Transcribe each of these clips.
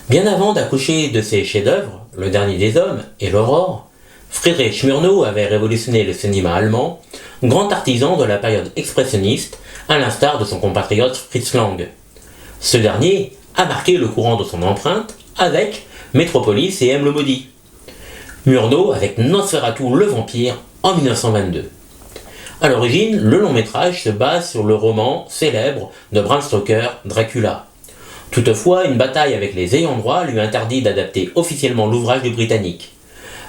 Bien avant d'accoucher de ses chefs-d'œuvre, Le Dernier des Hommes et L'Aurore, Friedrich Murnau avait révolutionné le cinéma allemand, grand artisan de la période expressionniste, à l'instar de son compatriote Fritz Lang. Ce dernier a marqué le courant de son empreinte avec Métropolis et M le Maudit. Murnau avec Nosferatu le vampire en 1922. A l'origine, le long métrage se base sur le roman célèbre de Bram Stoker, Dracula. Toutefois, une bataille avec les ayants droit lui interdit d'adapter officiellement l'ouvrage du Britannique.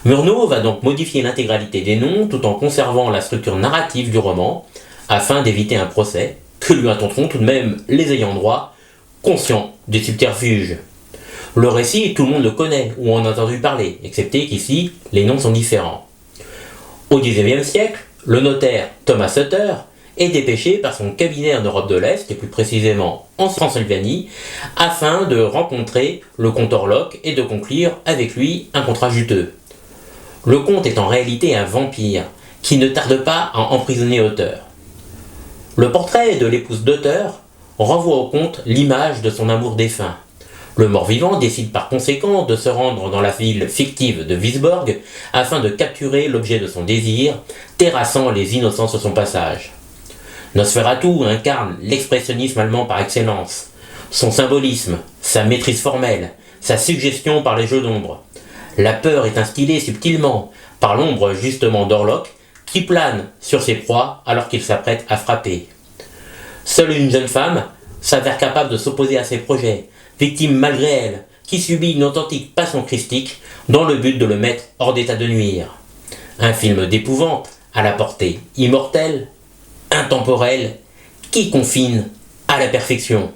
Murnau va donc modifier l'intégralité des noms tout en conservant la structure narrative du roman, afin d'éviter un procès, que lui intenteront tout de même les ayants droit, conscients des subterfuges. Le récit, tout le monde le connaît ou en a entendu parler, excepté qu'ici, les noms sont différents. Au XIXe siècle, le notaire Thomas Sutter est dépêché par son cabinet en Europe de l'Est, et plus précisément en Transylvanie, afin de rencontrer le comte Orlok et de conclure avec lui un contrat juteux. Le comte est en réalité un vampire, qui ne tarde pas à emprisonner Uther. Le portrait de l'épouse d'Uther renvoie au comte l'image de son amour défunt. Le mort-vivant décide par conséquent de se rendre dans la ville fictive de Wisborg afin de capturer l'objet de son désir, terrassant les innocents sur son passage. Nosferatu incarne l'expressionnisme allemand par excellence. Son symbolisme, sa maîtrise formelle, sa suggestion par les jeux d'ombre. La peur est instillée subtilement par l'ombre justement d'Orlok qui plane sur ses proies alors qu'il s'apprête à frapper. Seule une jeune femme s'avère capable de s'opposer à ses projets, victime malgré elle, qui subit une authentique passion christique dans le but de le mettre hors d'état de nuire. Un film d'épouvante à la portée immortelle, intemporelle, qui confine à la perfection.